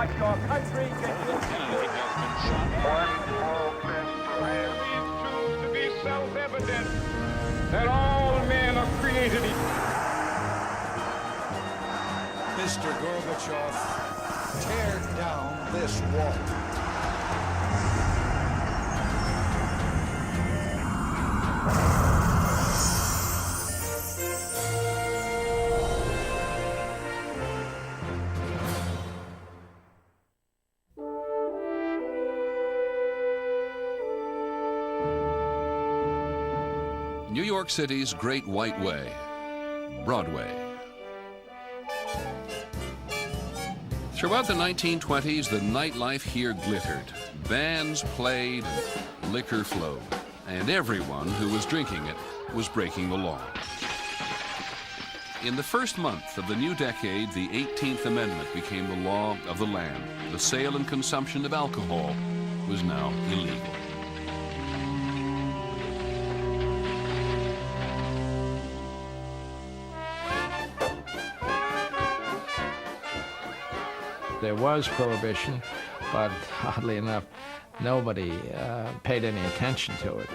Let your country get you. Kennedy has been shot. It to be self-evident that all men are created equal. Mr. Gorbachev, tear down this wall. New York City's Great White Way, Broadway. Throughout the 1920s, the nightlife here glittered. Bands played, liquor flowed, and everyone who was drinking it was breaking the law. In the first month of the new decade, the 18th Amendment became the law of the land. The sale and consumption of alcohol was now illegal. There was prohibition, but oddly enough, nobody paid any attention to it.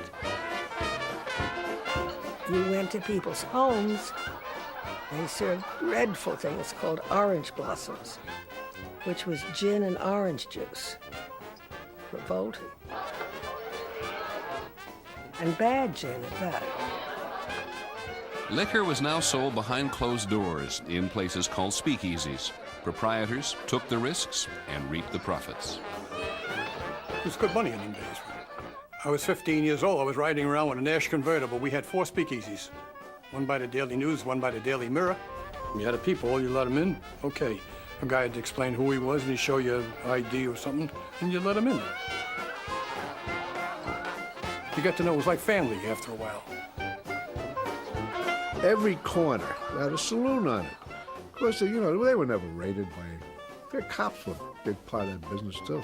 You went to people's homes, they served dreadful things called orange blossoms, which was gin and orange juice. Revolting. And bad gin at that. Liquor was now sold behind closed doors in places called speakeasies. Proprietors took the risks and reaped the profits. It was good money in them days. I was 15 years old. I was riding around with a Nash convertible. We had 4 speakeasies. One by the Daily News, one by the Daily Mirror. You had a people, you let them in. Okay. A guy had to explain who he was, and he'd show you an ID or something, and you let him in. You get to know it was like family after a while. Every corner had a saloon on it. Of course, you know, they were never raided by... Their cops were a big part of that business, too.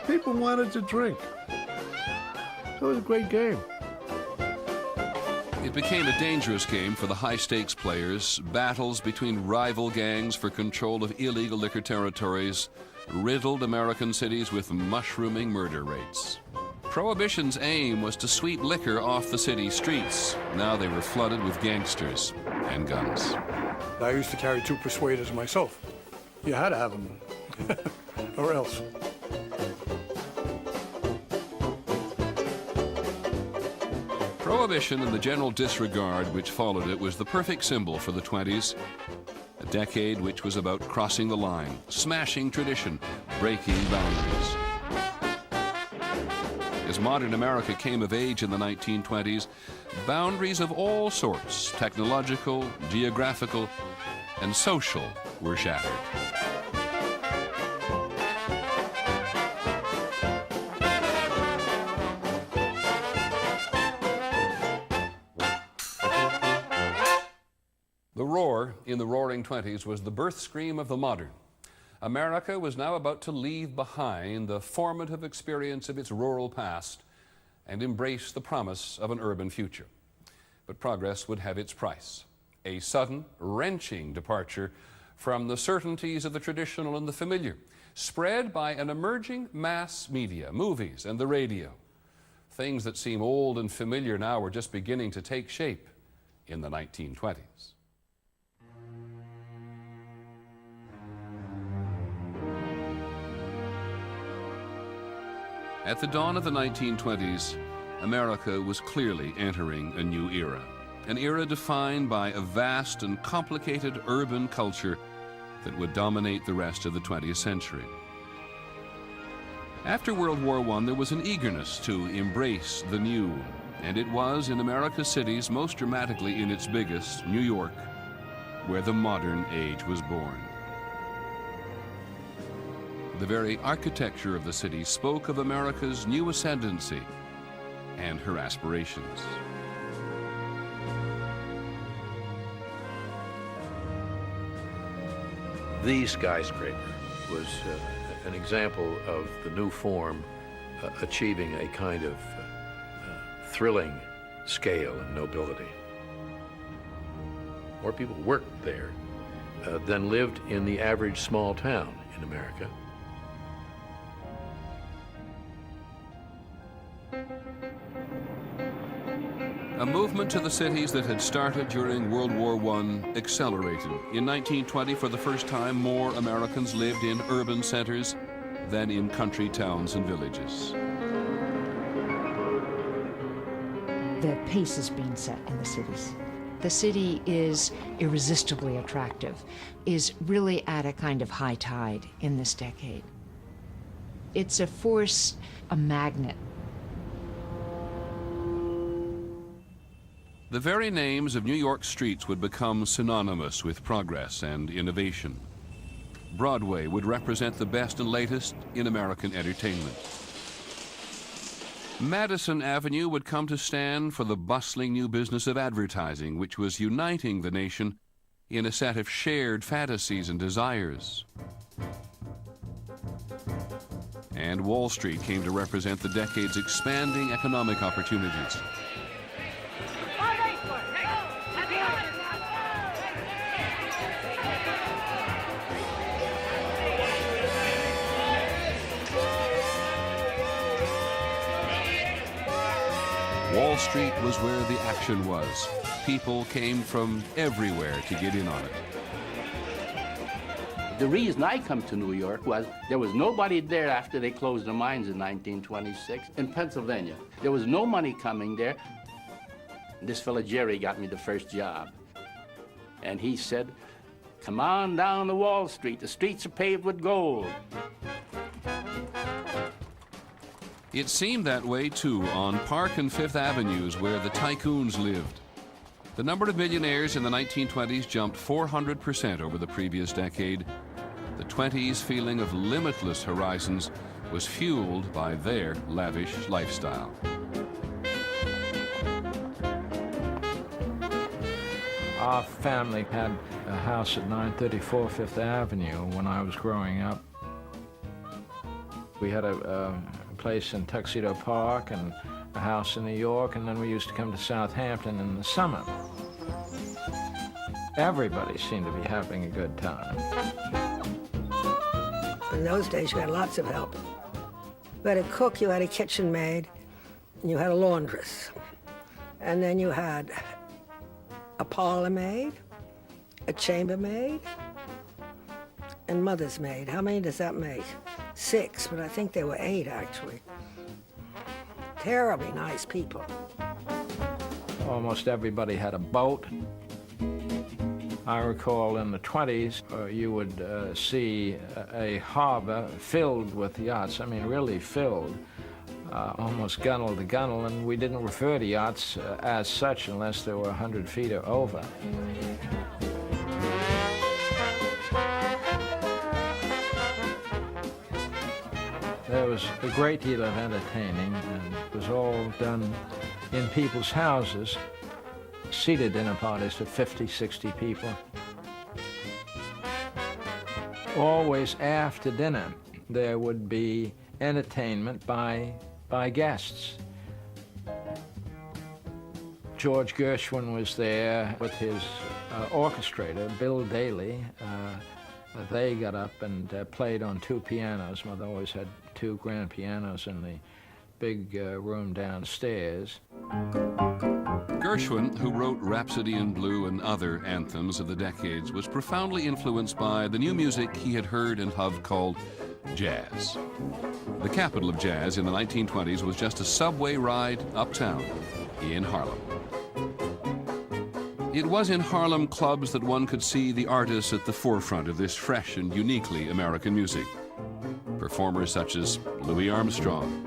People wanted to drink. It was a great game. It became a dangerous game for the high-stakes players. Battles between rival gangs for control of illegal liquor territories riddled American cities with mushrooming murder rates. Prohibition's aim was to sweep liquor off the city streets. Now they were flooded with gangsters and guns. I used to carry 2 persuaders myself. You had to have them, or else. Prohibition and the general disregard which followed it was the perfect symbol for the 20s. A decade which was about crossing the line, smashing tradition, breaking boundaries. As modern America came of age in the 1920s, boundaries of all sorts, technological, geographical, and social, were shattered. The roar in the Roaring '20s was the birth scream of the modern. America was now about to leave behind the formative experience of its rural past and embrace the promise of an urban future. But progress would have its price. A sudden, wrenching departure from the certainties of the traditional and the familiar, spread by an emerging mass media, movies and the radio. Things that seem old and familiar now were just beginning to take shape in the 1920s. At the dawn of the 1920s, America was clearly entering a new era. An era defined by a vast and complicated urban culture that would dominate the rest of the 20th century. After World War I, there was an eagerness to embrace the new, and it was in America's cities, most dramatically in its biggest, New York, where the modern age was born. The very architecture of the city spoke of America's new ascendancy and her aspirations. The skyscraper was an example of the new form achieving a kind of thrilling scale and nobility. More people worked there than lived in the average small town in America. A movement to the cities that had started during World War I accelerated. In 1920, for the first time, more Americans lived in urban centers than in country towns and villages. The pace is being set in the cities. The city is irresistibly attractive, is really at a kind of high tide in this decade. It's a force, a magnet. The very names of New York streets would become synonymous with progress and innovation. Broadway would represent the best and latest in American entertainment. Madison Avenue would come to stand for the bustling new business of advertising, which was uniting the nation in a set of shared fantasies and desires. And Wall Street came to represent the decade's expanding economic opportunities. Wall Street was where the action was. People came from everywhere to get in on it. The reason I come to New York was there was nobody there after they closed the mines in 1926 in Pennsylvania. There was no money coming there. This fella Jerry got me the first job. And he said, "Come on down to Wall Street. The streets are paved with gold." It seemed that way, too, on Park and Fifth Avenues, where the tycoons lived. The number of millionaires in the 1920s jumped 400% over the previous decade. The 20s' feeling of limitless horizons was fueled by their lavish lifestyle. Our family had a house at 934 Fifth Avenue when I was growing up. We had a place in Tuxedo Park and a house in New York, and then we used to come to Southampton in the summer. Everybody seemed to be having a good time. In those days, you had lots of help. You had a cook, you had a kitchen maid, and you had a laundress. And then you had a parlor maid, a chambermaid, and mother's maid. How many does that make? 6, but I think there were 8, actually. Terribly nice people. Almost everybody had a boat. I recall in the 20s, you would see a harbor filled with yachts. I mean, really filled, almost gunnel to gunnel, and we didn't refer to yachts as such unless they were 100 feet or over. There was a great deal of entertaining, and it was all done in people's houses, seated dinner parties of 50, 60 people. Always after dinner, there would be entertainment by guests. George Gershwin was there with his orchestrator, Bill Daly. They got up and played on 2 pianos. Mother always had 2 grand pianos in the big room downstairs. Gershwin, who wrote Rhapsody in Blue and other anthems of the decades, was profoundly influenced by the new music he had heard and loved called jazz. The capital of jazz in the 1920s was just a subway ride uptown in Harlem. It was in Harlem clubs that one could see the artists at the forefront of this fresh and uniquely American music. Performers such as Louis Armstrong,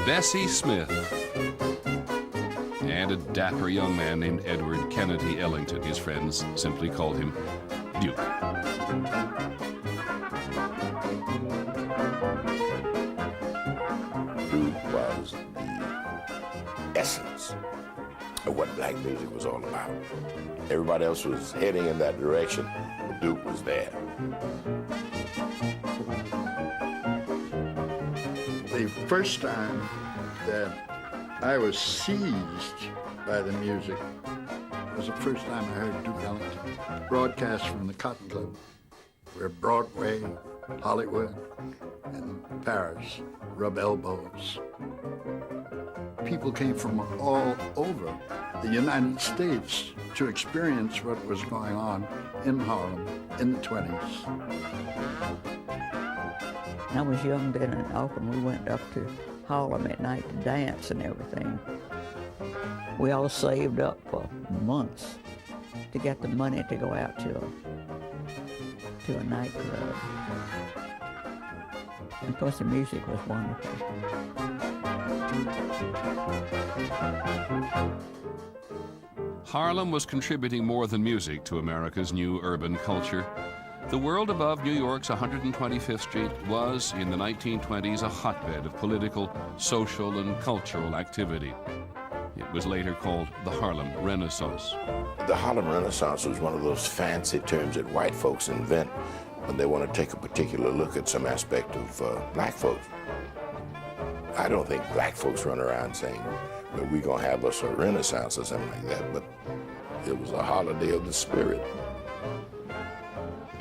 Bessie Smith, and a dapper young man named Edward Kennedy Ellington. His friends simply called him Duke. Duke was the essence of what black music was all about. Everybody else was heading in that direction, but Duke was there. The first time that I was seized by the music was the first time I heard Duke Ellington broadcast from the Cotton Club, where Broadway, Hollywood, and Paris rub elbows. People came from all over the United States to experience what was going on in Harlem in the 20s. I was young then, and often we went up to Harlem at night to dance and everything. We all saved up for months to get the money to go out to a nightclub. And of course, the music was wonderful. Harlem was contributing more than music to America's new urban culture. The world above New York's 125th Street was, in the 1920s, a hotbed of political, social, and cultural activity. It was later called the Harlem Renaissance. The Harlem Renaissance was one of those fancy terms that white folks invent when they want to take a particular look at some aspect of black folks. I don't think black folks run around saying, well, we're going to have us a Renaissance or something like that, but it was a holiday of the spirit.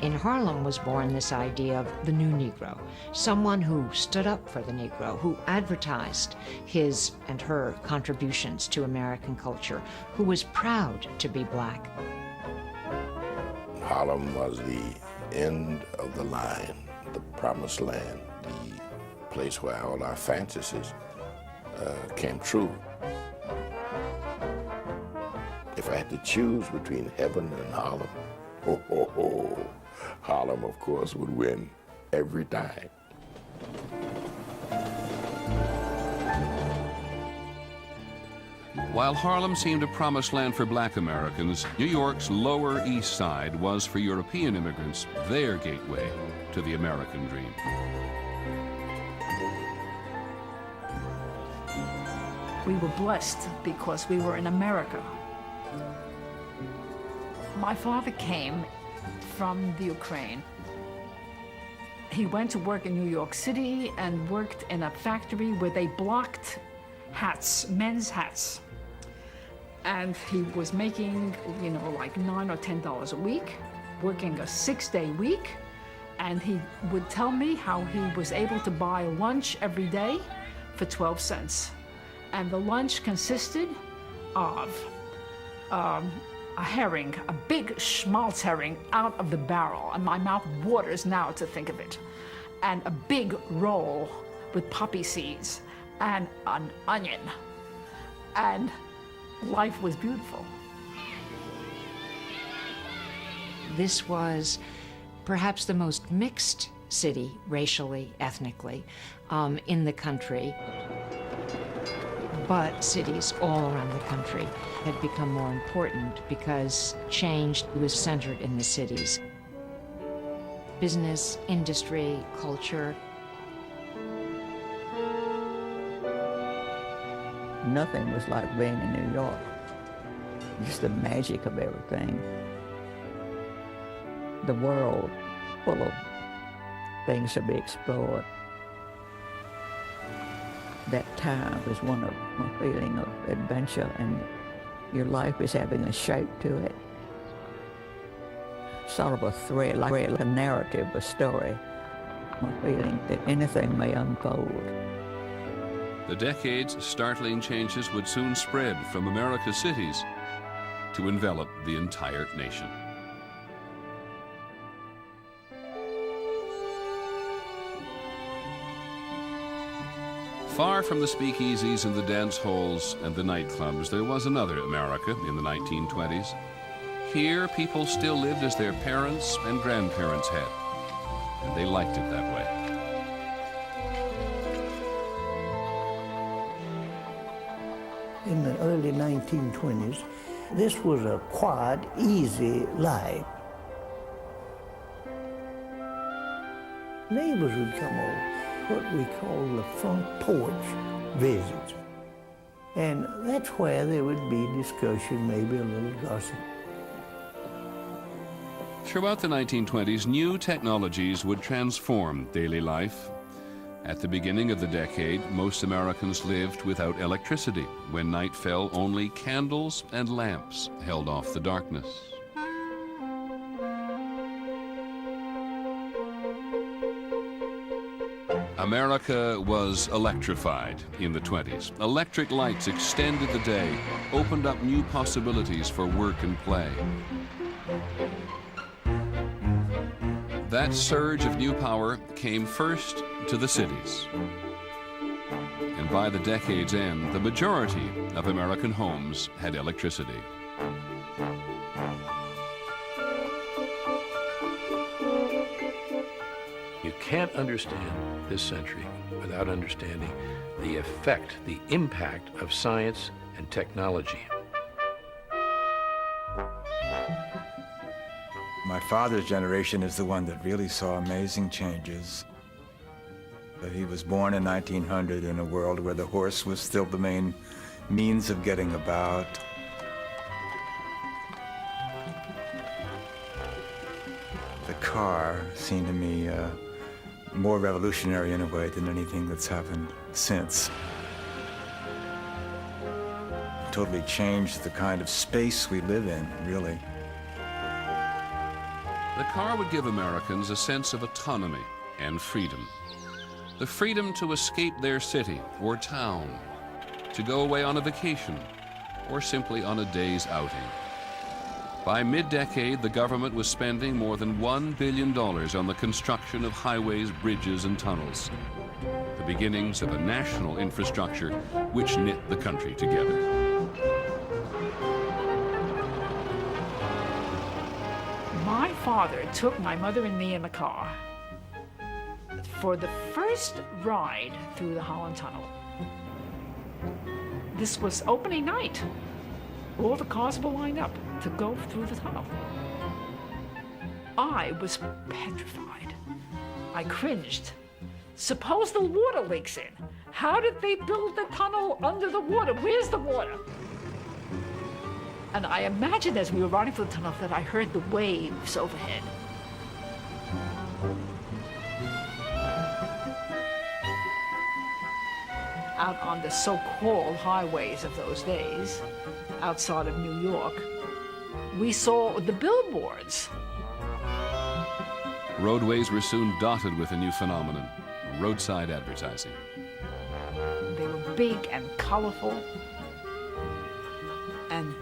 In Harlem was born this idea of the new Negro, someone who stood up for the Negro, who advertised his and her contributions to American culture, who was proud to be black. Harlem was the end of the line, the promised land, the place where all our fantasies came true. If I had to choose between heaven and Harlem, Harlem, of course, would win every time. While Harlem seemed a promised land for black Americans, New York's Lower East Side was, for European immigrants, their gateway to the American dream. We were blessed because we were in America. My father came from the Ukraine. He went to work in New York City and worked in a factory where they blocked hats, men's hats. And he was making, like $9 or $10 a week, working a 6-day week. And he would tell me how he was able to buy lunch every day for 12 cents. And the lunch consisted of a herring, a big schmaltz herring out of the barrel, and my mouth waters now to think of it, and a big roll with poppy seeds and an onion, and life was beautiful. This was perhaps the most mixed city, racially, ethnically, in the country. But cities all around the country had become more important because change was centered in the cities. Business, industry, culture. Nothing was like being in New York. Just the magic of everything. The world full of things to be explored. That time was one of a feeling of adventure, and your life is having a shape to it. Sort of a thread, like a narrative, a story, a feeling that anything may unfold. The decade's startling changes would soon spread from America's cities to envelop the entire nation. Far from the speakeasies and the dance halls and the nightclubs, there was another America in the 1920s. Here, people still lived as their parents and grandparents had, and they liked it that way. In the early 1920s, this was a quiet, easy life. Neighbors would come over, what we call the front porch visits. And that's where there would be discussion, maybe a little gossip. Throughout the 1920s, new technologies would transform daily life. At the beginning of the decade, most Americans lived without electricity. When night fell, only candles and lamps held off the darkness. America was electrified in the 20s. Electric lights extended the day, opened up new possibilities for work and play. That surge of new power came first to the cities. And by the decade's end, the majority of American homes had electricity. You can't understand this century without understanding the effect, the impact of science and technology. My father's generation is the one that really saw amazing changes. He was born in 1900 in a world where the horse was still the main means of getting about. The car seemed to me more revolutionary in a way than anything that's happened since. Totally changed the kind of space we live in, really. The car would give Americans a sense of autonomy and freedom. The freedom to escape their city or town, to go away on a vacation, or simply on a day's outing. By mid-decade, the government was spending more than $1 billion on the construction of highways, bridges, and tunnels. The beginnings of a national infrastructure which knit the country together. My father took my mother and me in the car for the first ride through the Holland Tunnel. This was opening night. All the cars were lined up to go through the tunnel. I was petrified. I cringed. Suppose the water leaks in. How did they build the tunnel under the water? Where's the water? And I imagined as we were riding through the tunnel that I heard the waves overhead. Out on the so-called highways of those days, outside of New York, we saw the billboards. Roadways were soon dotted with a new phenomenon, roadside advertising. They were big and colorful and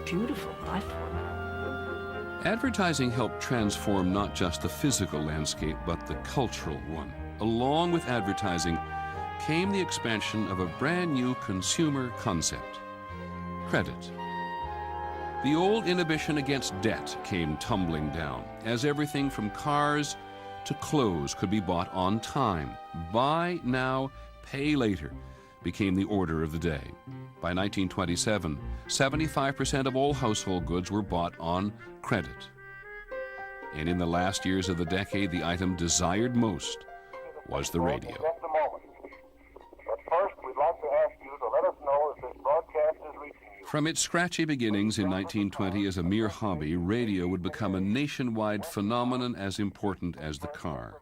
beautiful, I thought. Advertising helped transform not just the physical landscape, but the cultural one. Along with advertising came the expansion of a brand new consumer concept: credit. The old inhibition against debt came tumbling down, as everything from cars to clothes could be bought on time. Buy now, pay later became the order of the day. By 1927, 75% of all household goods were bought on credit. And in the last years of the decade, the item desired most was the radio. From its scratchy beginnings in 1920 as a mere hobby, radio would become a nationwide phenomenon as important as the car.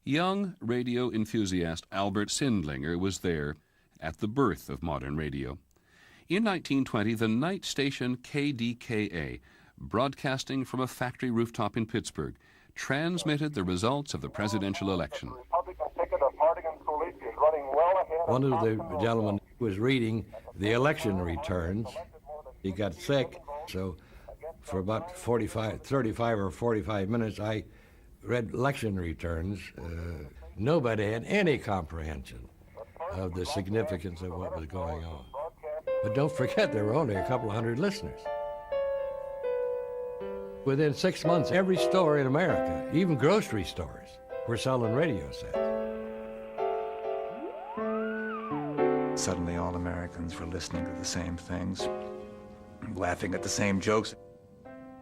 Young radio enthusiast Albert Sindlinger was there at the birth of modern radio. In 1920, the night station KDKA, broadcasting from a factory rooftop in Pittsburgh, transmitted the results of the presidential election. One of the gentlemen was reading the election returns. He got sick, so for about 35 or 45 minutes, I read election returns. Nobody had any comprehension of the significance of what was going on. But don't forget, there were only a couple of hundred listeners. Within 6 months, every store in America, even grocery stores, were selling radio sets. Suddenly all Americans were listening to the same things, laughing at the same jokes.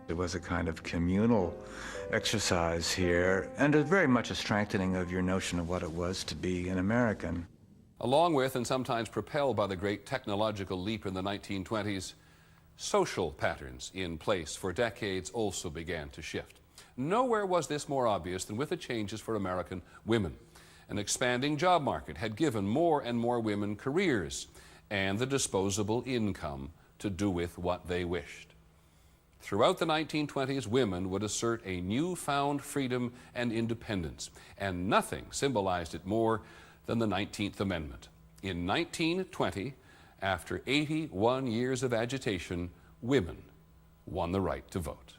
It was a kind of communal exercise here, and very much a strengthening of your notion of what it was to be an American. Along with, and sometimes propelled by the great technological leap in the 1920s, social patterns in place for decades also began to shift. Nowhere was this more obvious than with the changes for American women. An expanding job market had given more and more women careers and the disposable income to do with what they wished. Throughout the 1920s, women would assert a newfound freedom and independence, and nothing symbolized it more than the 19th Amendment. In 1920, after 81 years of agitation, women won the right to vote.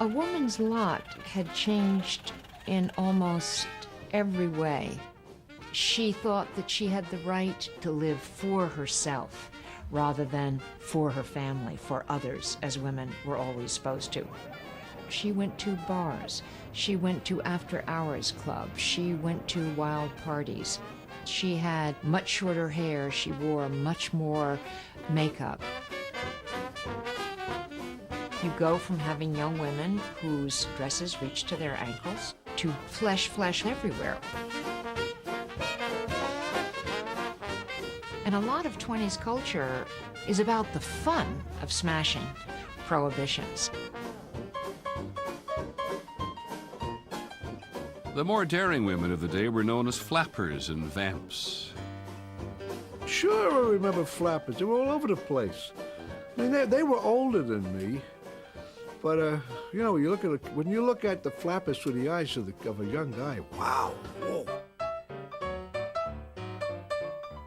A woman's lot had changed in almost every way. She thought that she had the right to live for herself rather than for her family, for others, as women were always supposed to. She went to bars. She went to after-hours clubs. She went to wild parties. She had much shorter hair. She wore much more makeup. You go from having young women whose dresses reach to their ankles to flesh everywhere. And a lot of 20s culture is about the fun of smashing prohibitions. The more daring women of the day were known as flappers and vamps. Sure, I remember flappers. They were all over the place. I mean, they were older than me. But, you know, when you look at the flappers through the eyes of a young guy, wow, whoa.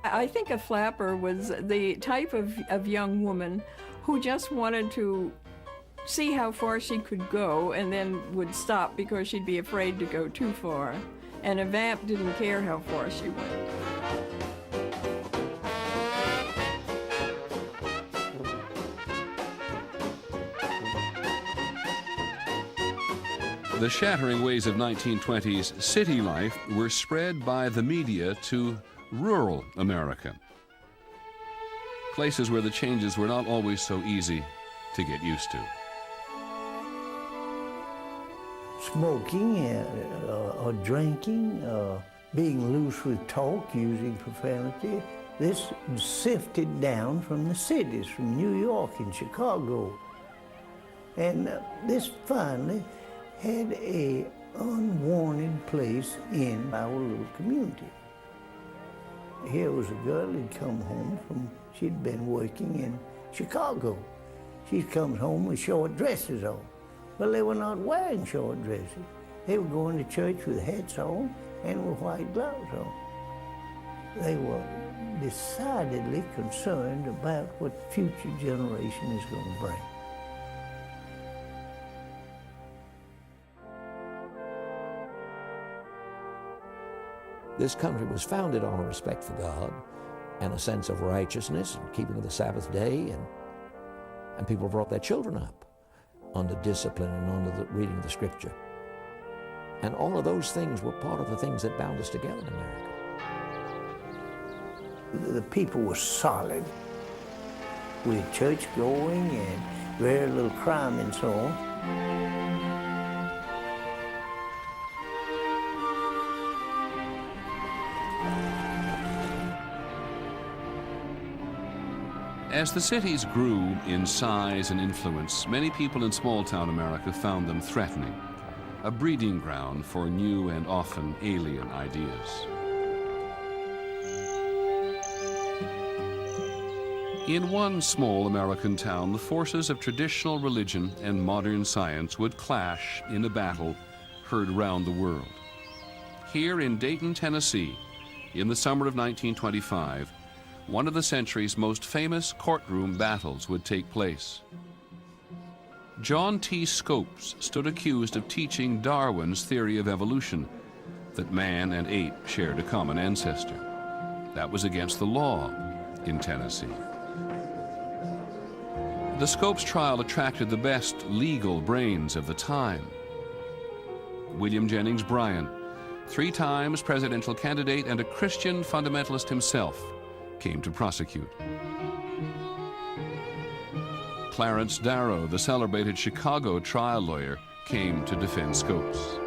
I think a flapper was the type of young woman who just wanted to see how far she could go and then would stop because she'd be afraid to go too far. And a vamp didn't care how far she went. The shattering ways of 1920s city life were spread by the media to rural America, places where the changes were not always so easy to get used to. Smoking or drinking, being loose with talk, using profanity, this sifted down from the cities, from New York and Chicago. And this finally had a unwanted place in our little community. Here was a girl who'd come home she'd been working in Chicago. She'd come home with short dresses on. Well, they were not wearing short dresses. They were going to church with hats on and with white gloves on. They were decidedly concerned about what future generation is going to bring. This country was founded on a respect for God and a sense of righteousness and keeping of the Sabbath day, and people brought their children up under discipline and under the reading of the Scripture. And all of those things were part of the things that bound us together in America. The people were solid, with church going and very little crime and so on. As the cities grew in size and influence, many people in small-town America found them threatening, a breeding ground for new and often alien ideas. In one small American town, the forces of traditional religion and modern science would clash in a battle heard around the world. Here in Dayton, Tennessee, in the summer of 1925, one of the century's most famous courtroom battles would take place. John T. Scopes stood accused of teaching Darwin's theory of evolution, that man and ape shared a common ancestor. That was against the law in Tennessee. The Scopes trial attracted the best legal brains of the time. William Jennings Bryan, 3 times presidential candidate and a Christian fundamentalist himself, came to prosecute. Clarence Darrow, the celebrated Chicago trial lawyer, came to defend Scopes.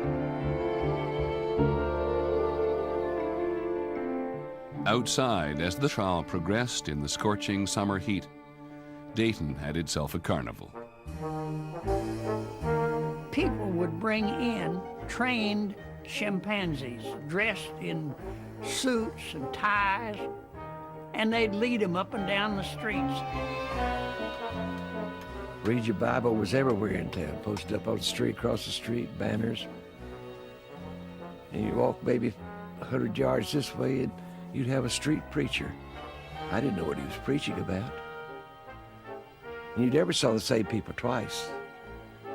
Outside, as the trial progressed in the scorching summer heat, Dayton had itself a carnival. people would bring in trained chimpanzees dressed in suits and ties, and they'd lead them up and down the streets. Read Your Bible was everywhere in town, posted up on the street, across the street, banners. And you walk maybe 100 yards this way and you'd have a street preacher. I didn't know what he was preaching about. And you never saw the same people twice.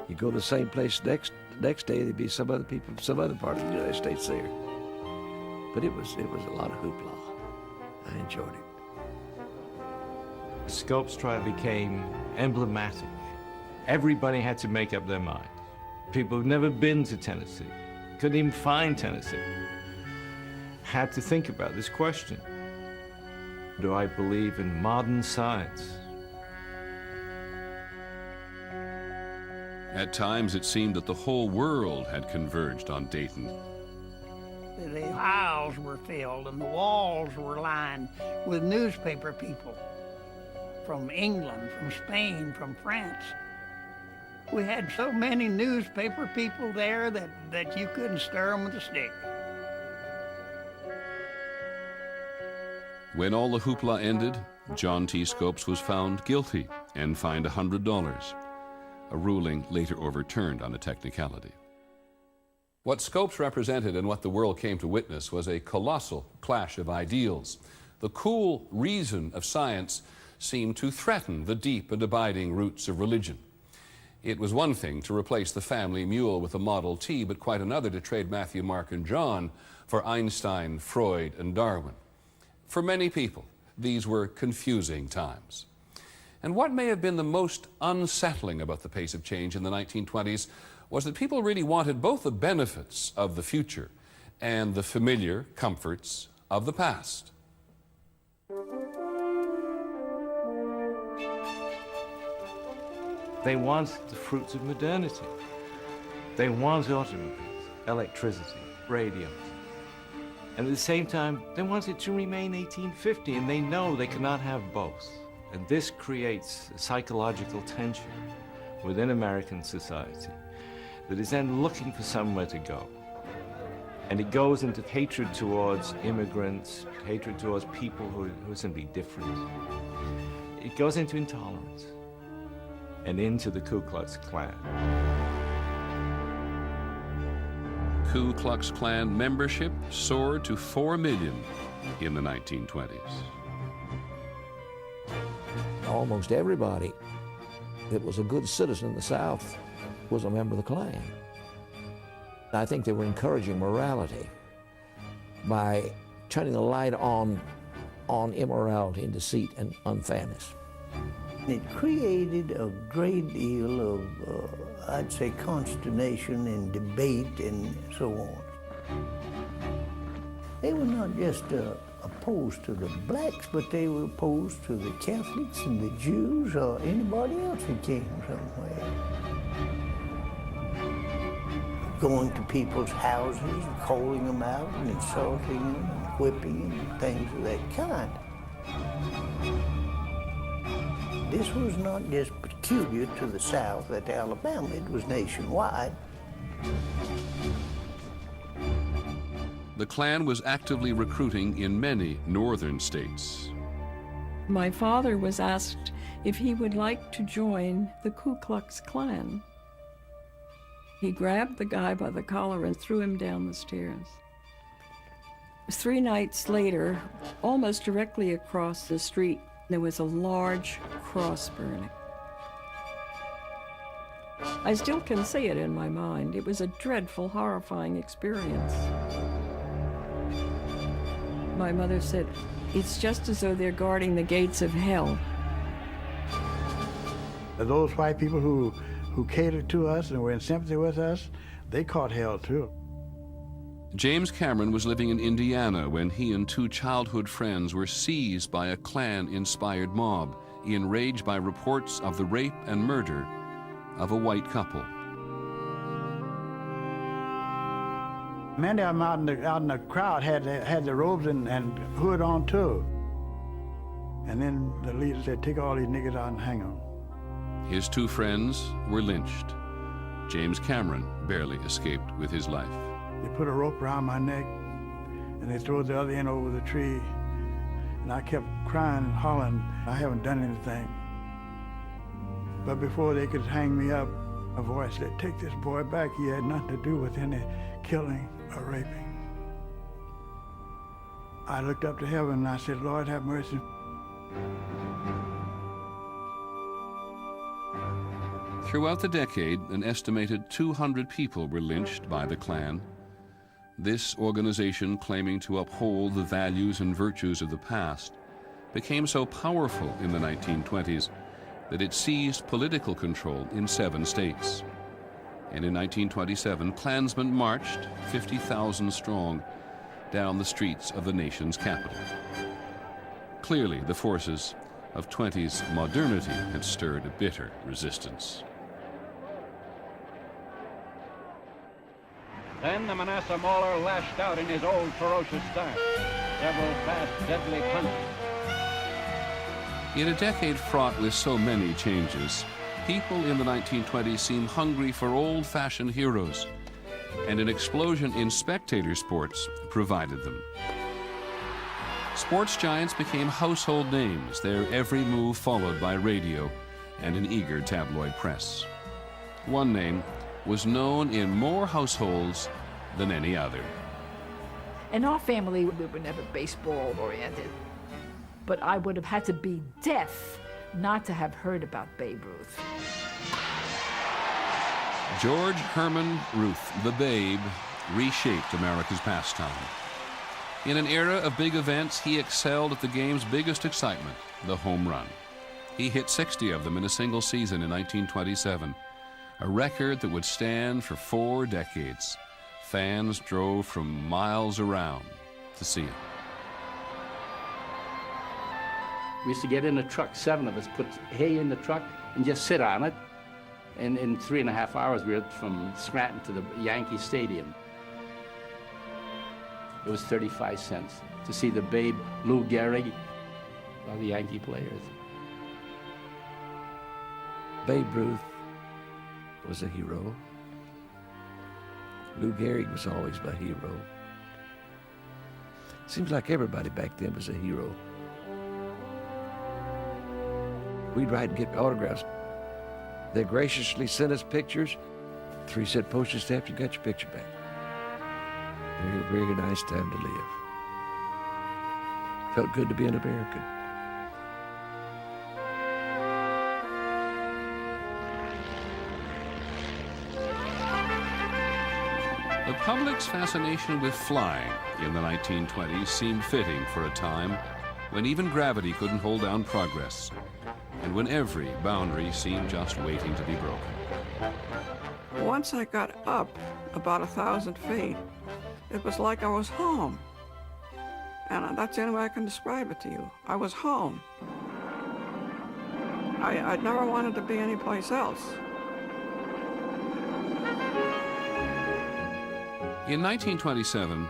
You go to the same place the next day, there'd be some other people from some other part of the United States there. But it was a lot of hoopla. I enjoyed it. The Scopes trial became emblematic. Everybody had to make up their mind. People who'd never been to Tennessee, couldn't even find Tennessee, had to think about this question. Do I believe in modern science? At times, it seemed that the whole world had converged on Dayton. The aisles were filled and the walls were lined with newspaper people from England, from Spain, from France. We had so many newspaper people there that you couldn't stir them with a stick. When all the hoopla ended, John T. Scopes was found guilty and fined $100, a ruling later overturned on a technicality. What Scopes represented and what the world came to witness was a colossal clash of ideals. The cool reason of science seemed to threaten the deep and abiding roots of religion. It was one thing to replace the family mule with a Model T, but quite another to trade Matthew, Mark, and John for Einstein, Freud, and Darwin. For many people, these were confusing times. And what may have been the most unsettling about the pace of change in the 1920s was that people really wanted both the benefits of the future and the familiar comforts of the past. They want the fruits of modernity. They want automobiles, electricity, radios. And at the same time, they want it to remain 1850, and they know they cannot have both. And this creates a psychological tension within American society that is then looking for somewhere to go. And it goes into hatred towards immigrants, hatred towards people who are simply different. It goes into intolerance and into the Ku Klux Klan. Ku Klux Klan membership soared to 4 million in the 1920s. Almost everybody that was a good citizen in the South was a member of the Klan. I think they were encouraging morality by turning the light on immorality and deceit and unfairness. It created a great deal of, I'd say, consternation and debate and so on. They were not just opposed to the blacks, but they were opposed to the Catholics and the Jews or anybody else who came somewhere. Going to people's houses and calling them out and insulting them and whipping them and things of that kind. This was not just peculiar to the South at Alabama, it was nationwide. The Klan was actively recruiting in many northern states. My father was asked if he would like to join the Ku Klux Klan. He grabbed the guy by the collar and threw him down the stairs. 3 nights later, almost directly across the street, there was a large cross burning. I still can see it in my mind. It was a dreadful, horrifying experience. My mother said, it's just as though they're guarding the gates of hell. Those white people who catered to us and were in sympathy with us, they caught hell too. James Cameron was living in Indiana when he and 2 childhood friends were seized by a Klan-inspired mob, enraged by reports of the rape and murder of a white couple. Many of them out in the crowd had the robes and hood on too. And then the leader said, take all these niggas out and hang them. His 2 friends were lynched. James Cameron barely escaped with his life. They put a rope around my neck, and they threw the other end over the tree. And I kept crying and hollering, I haven't done anything. But before they could hang me up, a voice said, take this boy back. He had nothing to do with any killing or raping. I looked up to heaven and I said, Lord, have mercy. Throughout the decade, an estimated 200 people were lynched by the Klan. This organization, claiming to uphold the values and virtues of the past, became so powerful in the 1920s that it seized political control in 7 states. And in 1927, Klansmen marched, 50,000 strong, down the streets of the nation's capital. Clearly, the forces of 20s modernity had stirred a bitter resistance. Then the Manasseh Mauler lashed out in his old ferocious style. Several fast, deadly punches. In a decade fraught with so many changes, people in the 1920s seemed hungry for old-fashioned heroes, and an explosion in spectator sports provided them. Sports giants became household names, their every move followed by radio and an eager tabloid press. One name was known in more households than any other. In our family, we were never baseball-oriented, but I would have had to be deaf not to have heard about Babe Ruth. George Herman Ruth, the Babe, reshaped America's pastime. In an era of big events, he excelled at the game's biggest excitement, the home run. He hit 60 of them in a single season in 1927, a record that would stand for 4 decades. Fans drove from miles around to see it. We used to get in the truck, 7 of us, put hay in the truck and just sit on it. And in 3.5 hours, we were from Scranton to the Yankee Stadium. It was 35 cents to see the Babe, Lou Gehrig, all the Yankee players. Babe Ruth was a hero. Lou Gehrig was always my hero. Seems like everybody back then was a hero. We'd write and get autographs. They graciously sent us pictures. 3 cent postage stamp, you got your picture back. Very, very nice time to live. Felt good to be an American. The public's fascination with flying in the 1920s seemed fitting for a time when even gravity couldn't hold down progress, and when every boundary seemed just waiting to be broken. Once I got up about 1,000 feet, it was like I was home. And that's the only way I can describe it to you. I was home. I never wanted to be anyplace else. In 1927,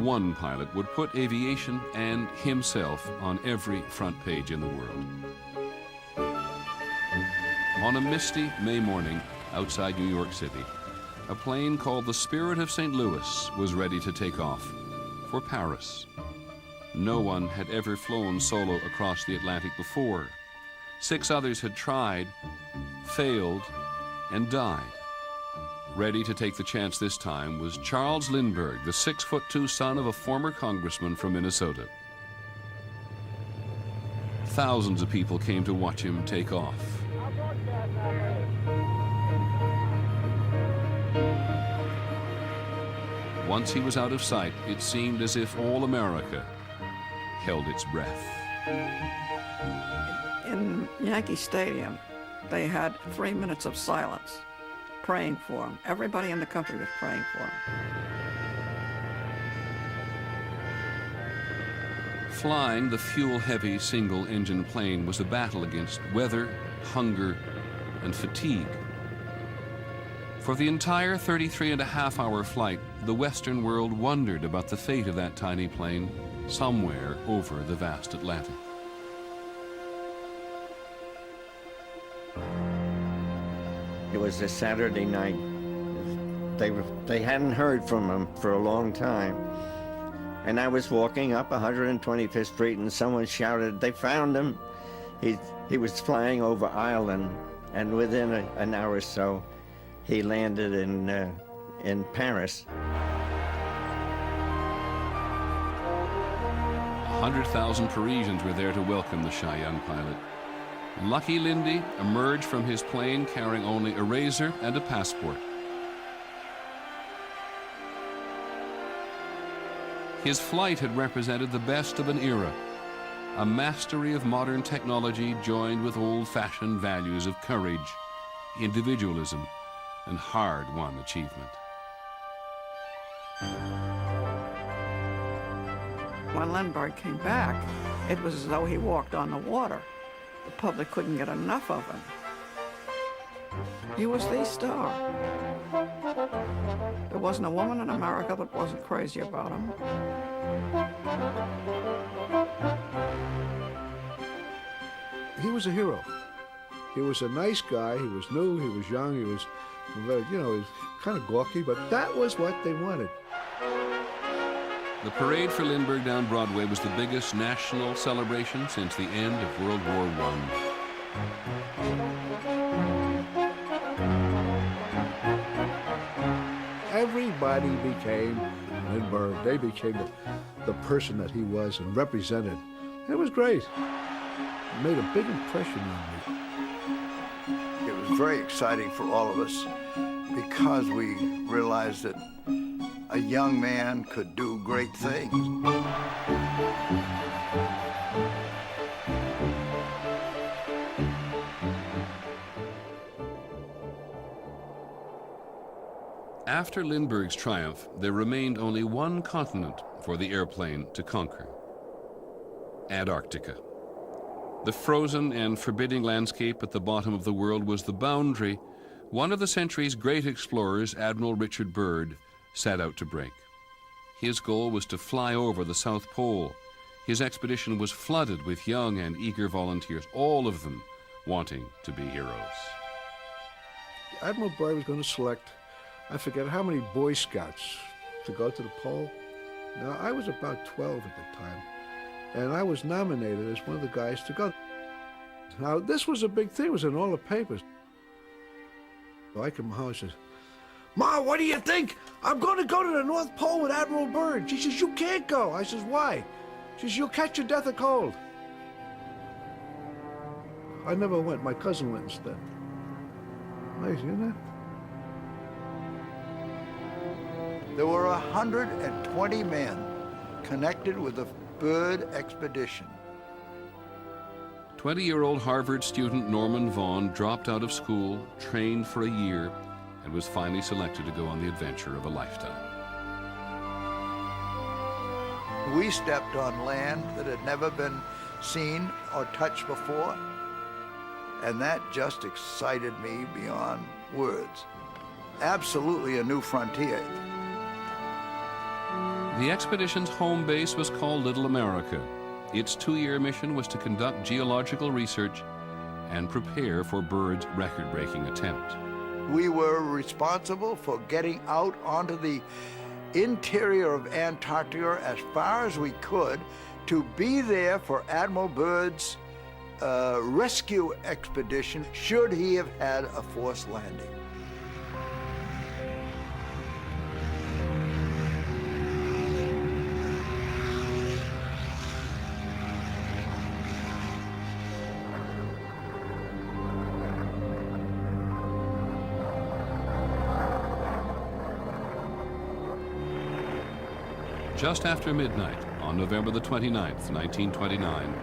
one pilot would put aviation and himself on every front page in the world. On a misty May morning outside New York City, a plane called the Spirit of St. Louis was ready to take off for Paris. No one had ever flown solo across the Atlantic before. 6 others had tried, failed, and died. Ready to take the chance this time was Charles Lindbergh, the 6'2" son of a former congressman from Minnesota. Thousands of people came to watch him take off. Once he was out of sight, it seemed as if all America held its breath. In Yankee Stadium, they had 3 minutes of silence, praying for him. Everybody in the country was praying for him. Flying the fuel-heavy single-engine plane was a battle against weather, hunger, and fatigue. For the entire 33.5-hour flight, the Western world wondered about the fate of that tiny plane somewhere over the vast Atlantic. It was a Saturday night They hadn't heard from him for a long time. And I was walking up 125th Street and someone shouted, "They found him." He was flying over Ireland, and within an hour or so, he landed in Paris. 100,000 Parisians were there to welcome the shy young pilot. Lucky Lindy emerged from his plane carrying only a razor and a passport. His flight had represented the best of an era, a mastery of modern technology joined with old-fashioned values of courage, individualism, and hard-won achievement. When Lindbergh came back, it was as though he walked on the water. The public couldn't get enough of him. He was the star. There wasn't a woman in America that wasn't crazy about him. He was a hero. He was a nice guy. He was new. He was young. He was, he was kind of gawky, but that was what they wanted. The parade for Lindbergh down Broadway was the biggest national celebration since the end of World War I. Everybody became Lindbergh. They became the person that he was and represented. It was great. It made a big impression on me. It was very exciting for all of us because we realized that a young man could do great things. After Lindbergh's triumph, there remained only one continent for the airplane to conquer: Antarctica. The frozen and forbidding landscape at the bottom of the world was the boundary one of the century's great explorers, Admiral Richard Byrd, set out to break. His goal was to fly over the South Pole. His expedition was flooded with young and eager volunteers, all of them wanting to be heroes. Admiral Byrd was going to select, I forget how many Boy Scouts to go to the pole. Now, I was about 12 at the time, and I was nominated as one of the guys to go. Now, this was a big thing. It was in all the papers. So I come home and says, "Ma, what do you think? I'm going to go to the North Pole with Admiral Byrd." She says, "You can't go." I says, "Why?" She says, "You'll catch your death of cold." I never went. My cousin went instead. Amazing, isn't it? There were 120 men connected with the Byrd expedition. 20-year-old Harvard student Norman Vaughn dropped out of school, trained for a year, and was finally selected to go on the adventure of a lifetime. We stepped on land that had never been seen or touched before, and that just excited me beyond words. Absolutely a new frontier. The expedition's home base was called Little America. Its 2-year mission was to conduct geological research and prepare for Byrd's record-breaking attempt. We were responsible for getting out onto the interior of Antarctica as far as we could to be there for Admiral Byrd's rescue expedition should he have had a forced landing. Just after midnight on November the 29th, 1929,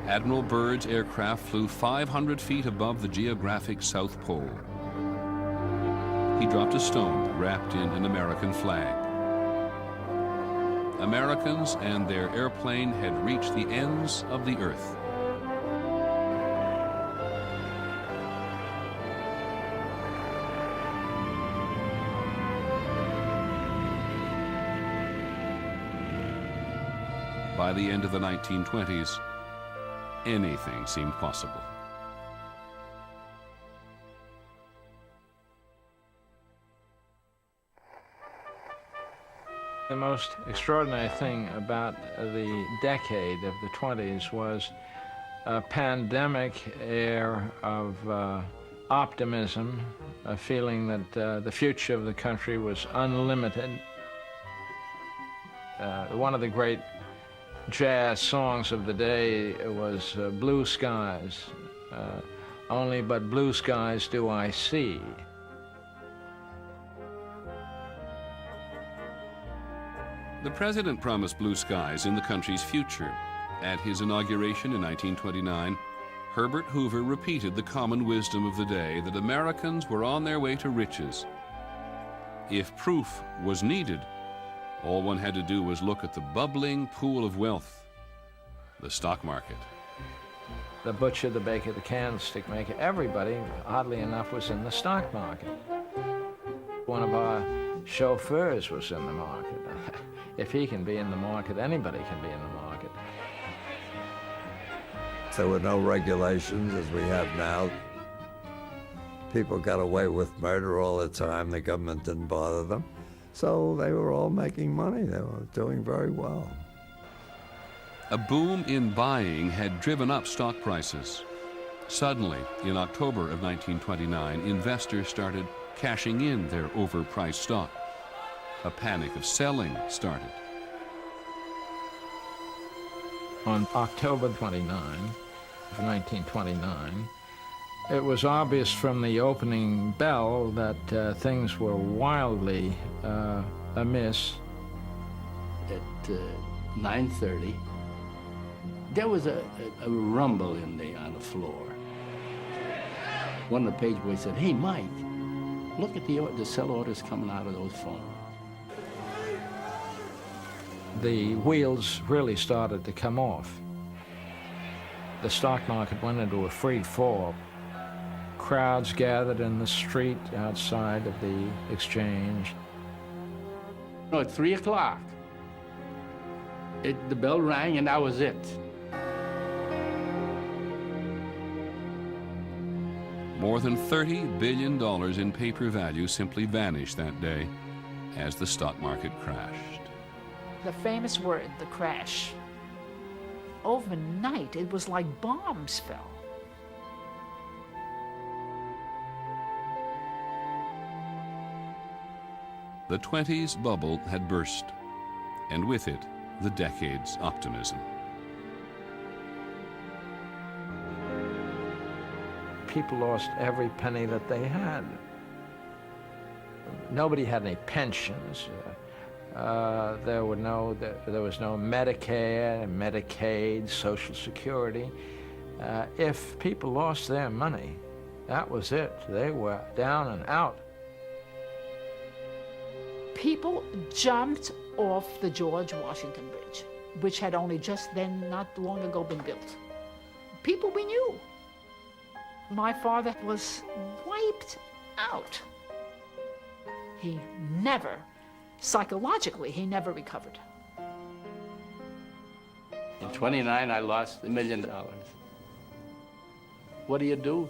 Admiral Byrd's aircraft flew 500 feet above the geographic South Pole. He dropped a stone wrapped in an American flag. Americans and their airplane had reached the ends of the earth. By the end of the 1920s, anything seemed possible. The most extraordinary thing about the decade of the 20s was a pandemic air of optimism, a feeling that the future of the country was unlimited. One of the great jazz songs of the day was Blue Skies, only but blue skies do I see. The president promised blue skies in the country's future. At his inauguration in 1929, Herbert Hoover repeated the common wisdom of the day that Americans were on their way to riches. If proof was needed, all one had to do was look at the bubbling pool of wealth, the stock market. The butcher, the baker, the candlestick maker, everybody, oddly enough, was in the stock market. One of our chauffeurs was in the market. If he can be in the market, anybody can be in the market. There were no regulations as we have now. People got away with murder all the time. The government didn't bother them. So they were all making money. They were doing very well. A boom in buying had driven up stock prices. Suddenly, in October of 1929, investors started cashing in their overpriced stock. A panic of selling started. On October 29 of 1929, it was obvious from the opening bell that things were wildly amiss. At 9:30, there was a rumble on the floor. One of the page boys said, "Hey, Mike, look at the sell orders coming out of those phones." The wheels really started to come off. The stock market went into a free fall. Crowds gathered in the street outside of the exchange. At 3 o'clock, the bell rang and that was it. More than $30 billion in paper value simply vanished that day as the stock market crashed. The famous word, the crash. Overnight, it was like bombs fell. The 20s bubble had burst, and with it, the decade's optimism. People lost every penny that they had. Nobody had any pensions. There was no Medicare, Medicaid, Social Security. If people lost their money, that was it. They were down and out. People jumped off the George Washington Bridge, which had only just then, not long ago, been built. People we knew. My father was wiped out. He never, psychologically, he never recovered. In 29, I lost $1 million. What do you do?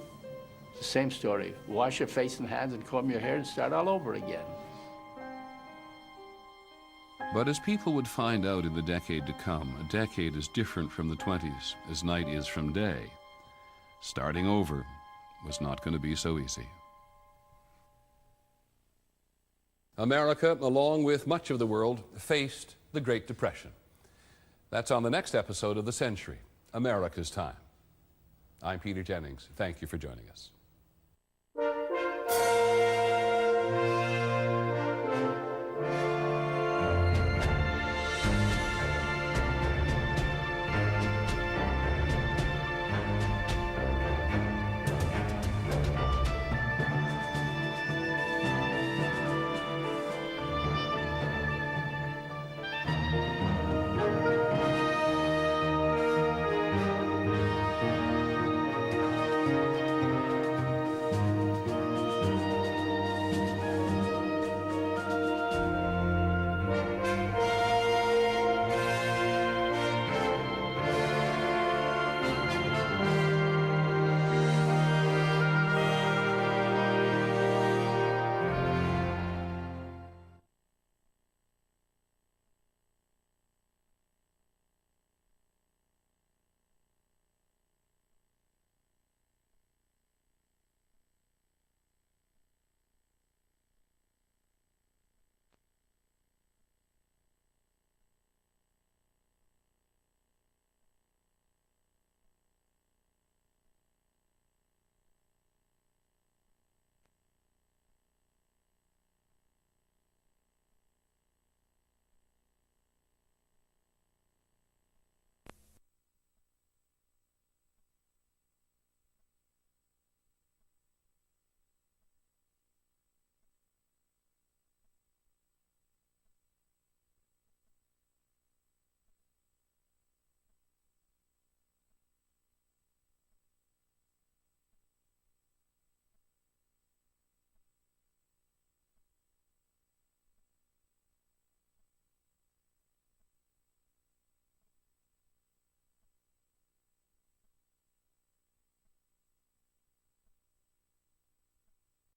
It's the same story. Wash your face and hands and comb your hair and start all over again. But as people would find out in the decade to come, a decade is different from the 20s, as night is from day. Starting over was not going to be so easy. America, along with much of the world, faced the Great Depression. That's on the next episode of The Century, America's Time. I'm Peter Jennings. Thank you for joining us.